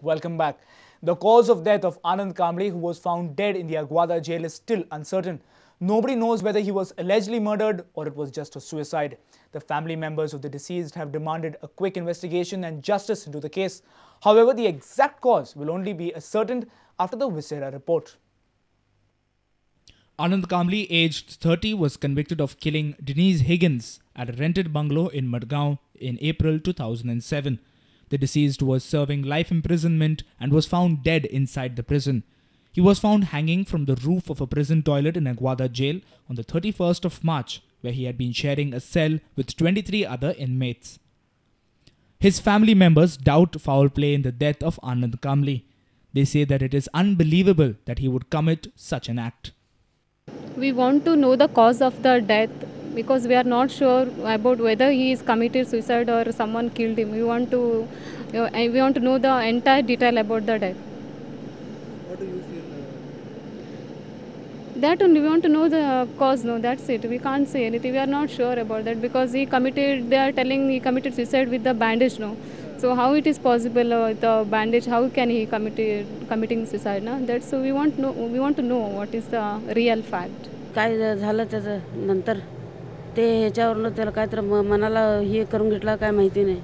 Welcome back. The cause of death of Anand Kamble, who was found dead in the Aguada jail, is still uncertain. Nobody knows whether he was allegedly murdered or it was just a suicide. The family members of the deceased have demanded a quick investigation and justice into the case. However, the exact cause will only be ascertained after the Viscera report. Anand Kamble, aged 30, was convicted of killing Denise Higgins at a rented bungalow in Madgaon in April 2007. The deceased was serving life imprisonment and was found dead inside the prison. He was found hanging from the roof of a prison toilet in Aguada jail on the 31st of March, where he had been sharing a cell with 23 other inmates. His family members doubt foul play in the death of Anand Kamble. They say that it is unbelievable that he would commit such an act. We want to know the cause of the death because we are not sure about whether he is committed suicide or someone killed him. We want to know the entire detail about the death. What do you feel? That only we want to know the cause. No, that's it. We can't say anything. We are not sure about that because he committed. They are telling he committed suicide with the bandage. No, so how it is possible with the bandage? How can he committing suicide? No, that's so we want to know what is the real fact. काय झालं त्याचं नंतर ते ह्याच्यावरनं त्याला काय तर मनाला हे करून घेतला काय माहिती नाही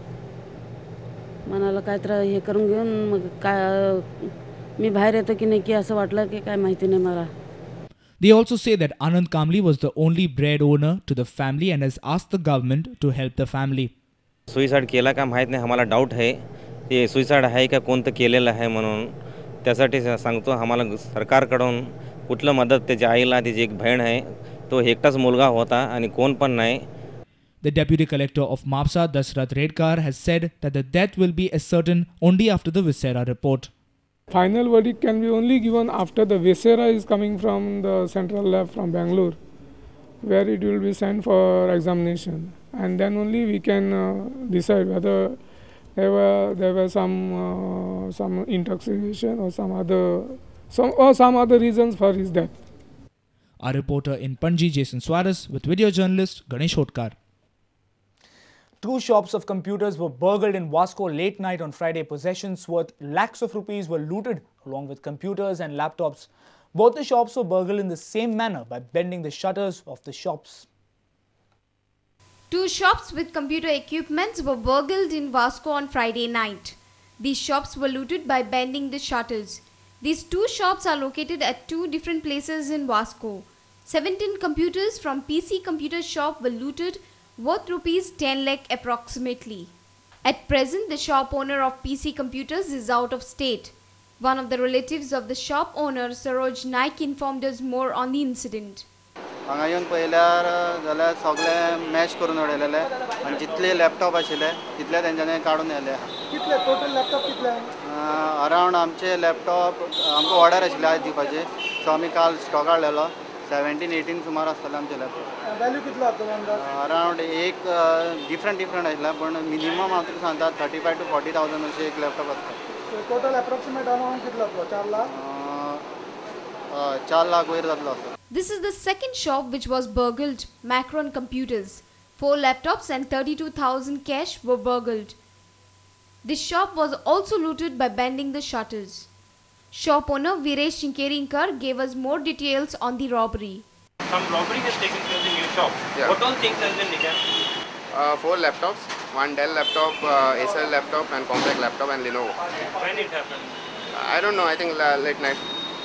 मनाला काय तर हे करून घेऊन मग काय मी बाहेर येतो की नाही की असं वाटलं की काय माहिती नाही मला. They also say that Anand Kamble was the only breadwinner to the family and has asked the government to help the family. Suicide केला का माहीत नाही आम्हाला डाऊट आहे ते सुसाइड आहे का कोणतं केलेलं आहे म्हणून त्यासाठी सांगतो आम्हाला सरकारकडून कुठलं मदत त्याच्या आईला त्याची एक बहीण आहे तो एकटाच मुलगा होता आणि कोण पण नाही. The Deputy Collector of Mapsa, Dasrath Redkar, has said that the death will be ascertained only after the Viscera report. Final verdict can be only given after the Viscera is coming from the central lab from Bangalore, where it will be sent for examination, and then only we can decide whether there were some intoxication or some other reasons for his death. Our reporter in Panji, Jason Suarez, with video journalist Ganesh Hotkar. Two shops of computers were burgled in Vasco late night on Friday. Possessions worth lakhs of rupees were looted along with computers and laptops. Both the shops were burgled in the same manner by bending the shutters of the shops. Two shops with computer equipments were burgled in Vasco on Friday night. These shops were looted by bending the shutters. These two shops are located at two different places in Vasco. 17 computers from PC Computer Shop were looted, worth rupees 10 lakh approximately. At present, the shop owner of PC Computers is out of state. One of the relatives of the shop owner, Saroj Naik, informed us more on the incident. हांगा येवन पळयल्यार जाल्यार सगळे match करून उडयलेले आनी जितले laptop आशिल्ले तितले तेंच्यांनी काडून व्हेले. कितले टोटल लॅपटॉप कितले? अरावंड आमचे लॅपटॉप आमकां ऑर्डर आशिल्ली आज दिवपाची सो आमी काल स्टॉक हाडलेलो 17-18 सुमार आसतले आमचे लॅपटॉप. वॅल्यू कितलो आसतलो? अरावंड एक डिफरंट आशिल्ले पण मिनिमम हांव तुका सांगता 35,000 to 40,000 अशें एक लॅपटॉप आसता. टोटल अप्रॉक्सिमेट अमाउंट कितलो आसलो? 4 लाख? 4 लाख वयर जातलो आसता. This is the second shop which was burgled, Macron Computers. 4 laptops and 32,000 cash were burgled. This shop was also looted by bending the shutters. Shop owner Viresh Shinkerinkar gave us more details on the robbery. Some robbery has taken place in your shop. Yeah. What all things has been taken? 4 laptops, 1 Dell laptop, Acer laptop and Compaq laptop and Lenovo. When it happened? I don't know, I think late night.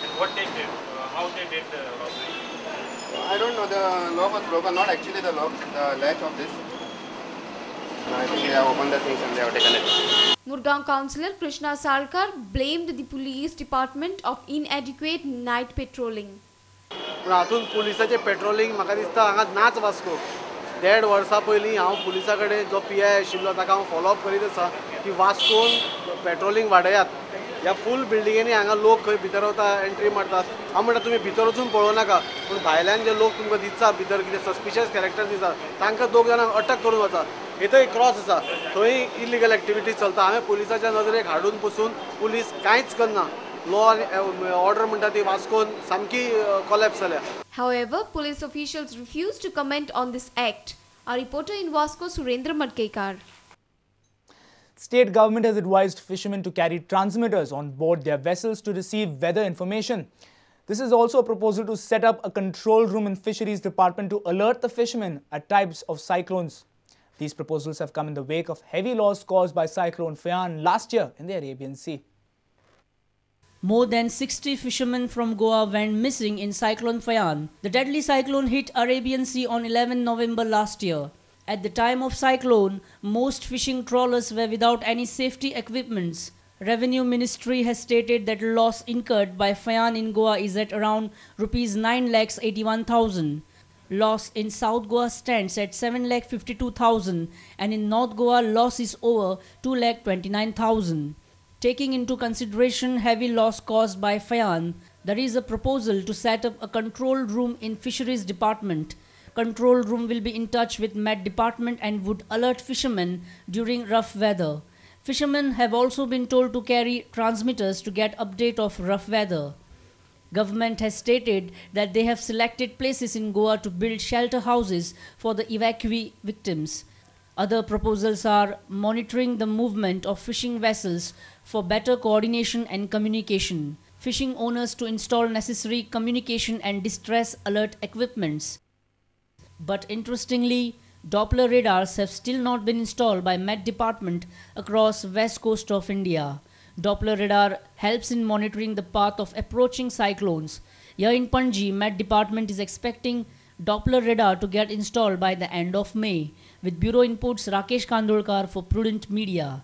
And what they did? How they did the robbery? I don't know, the lock was broken, not actually the lock, the latch of this. I think they have opened the things and they have taken it. Murgaon councillor Krishna Salkar blamed the police department of inadequate night patrolling. हातून पुलिसाचे patrolling म्हाका दिसता हांगा नाच Vasco 1.5 वर्सां पयलीं हांव पुलिसा कडेन जो PI आशिल्लो ताका हांव फॉलोअप करीत आसा की वास्कोन पेट्रोलिंग वाडयात. ह्या फूल बिल्डिंगेनी हांगा लोक खंय भितर वता एंट्री मारतात. हांव म्हणटा तुमी भितर वचून पळोवं नाका पूण भायल्यान जे लोक तुमकां दिसता भितर कितें सस्पिशियस कॅरेक्टर दिसता तांकां 2 जाणांक अटक करून वचा. थंय क्रॉस आसा थंय इलिगल एक्टिविटीज चलता. हांवें पुलिसाच्या नजरेक हाडून पसून पुलीस कांयच करना. लॉ ऑर्डर म्हणटा ती वास्कोन सामकी कोलॅप्स जाल्या. However, police officials refused to comment on this act. Our reporter in Vasco, Surendra Madkekar. State government has advised fishermen to carry transmitters on board their vessels to receive weather information. This is also a proposal to set up a control room in Fisheries Department to alert the fishermen at types of cyclones. These proposals have come in the wake of heavy loss caused by Cyclone Faiyan last year in the Arabian Sea. More than 60 fishermen from Goa went missing in Cyclone Faiyan. The deadly cyclone hit Arabian Sea on 11 November last year. At the time of cyclone, most fishing trawlers were without any safety equipments. Revenue Ministry has stated that loss incurred by Faiyan in Goa is at around Rs 9,81,000. Loss in South Goa stands at 7,52,000 and in North Goa loss is over 2,29,000. Taking into consideration heavy loss caused by Faiyan, there is a proposal to set up a control room in Fisheries Department. Control room will be in touch with Met Department and would alert fishermen during rough weather. Fishermen have also been told to carry transmitters to get update of rough weather. Government has stated that they have selected places in Goa to build shelter houses for the evacuee victims. Other proposals are monitoring the movement of fishing vessels for better coordination and communication, fishing owners to install necessary communication and distress alert equipments. But interestingly, Doppler radars have still not been installed by Met Department across west coast of India. Doppler radar helps in monitoring the path of approaching cyclones. Here in Panji, Met Department is expecting Doppler radar to get installed by the end of May. With Bureau Inputs, Rakesh Kandolkar for Prudent Media.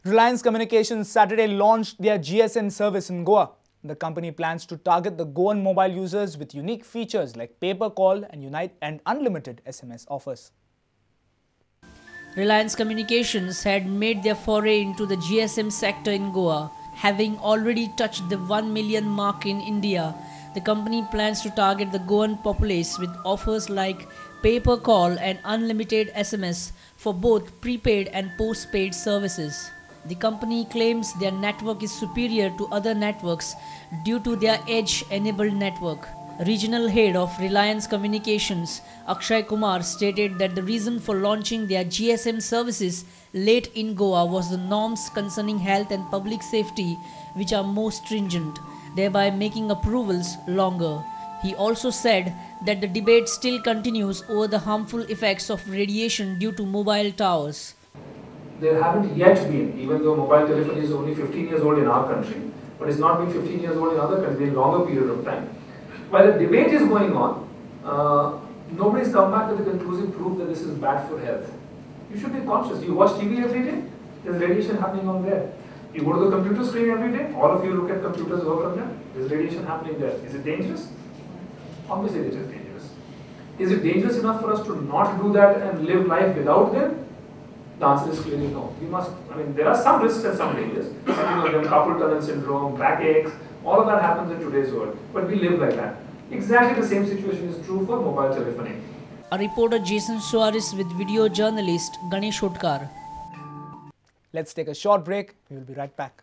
Reliance Communications Saturday launched their GSM service in Goa. The company plans to target the Goan mobile users with unique features like pay-per call and unlimited SMS offers. Reliance Communications had made their foray into the GSM sector in Goa. Having already touched the 1 million mark in India, the company plans to target the Goan populace with offers like pay-per call and unlimited SMS for both prepaid and postpaid services. The company claims their network is superior to other networks due to their edge-enabled network. Regional head of Reliance Communications, Akshay Kumar, stated that the reason for launching their GSM services late in Goa was the norms concerning health and public safety, which are more stringent, thereby making approvals longer. He also said that the debate still continues over the harmful effects of radiation due to mobile towers. There haven't yet been, even though mobile telephony is only 15 years old in our country, but it's not been 15 years old in other countries, in a longer period of time. While the debate is going on, nobody's come back with a conclusive proof that this is bad for health. You should be conscious. You watch TV every day, there's radiation happening on there. You go to the computer screen every day, all of you look at computers, work on them, there's radiation happening there. Is it dangerous? Obviously it is dangerous. Is it dangerous enough for us to not do that and live life without them? The answer is clearly no. We must, there are some risks and some dangers. Some of them, carpal tunnel syndrome, backaches, all of that happens in today's world. But we live like that. Exactly the same situation is true for mobile telephony. A reporter Jason Suarez with video journalist Ganesh Hotkar. Let's take a short break. We will be right back.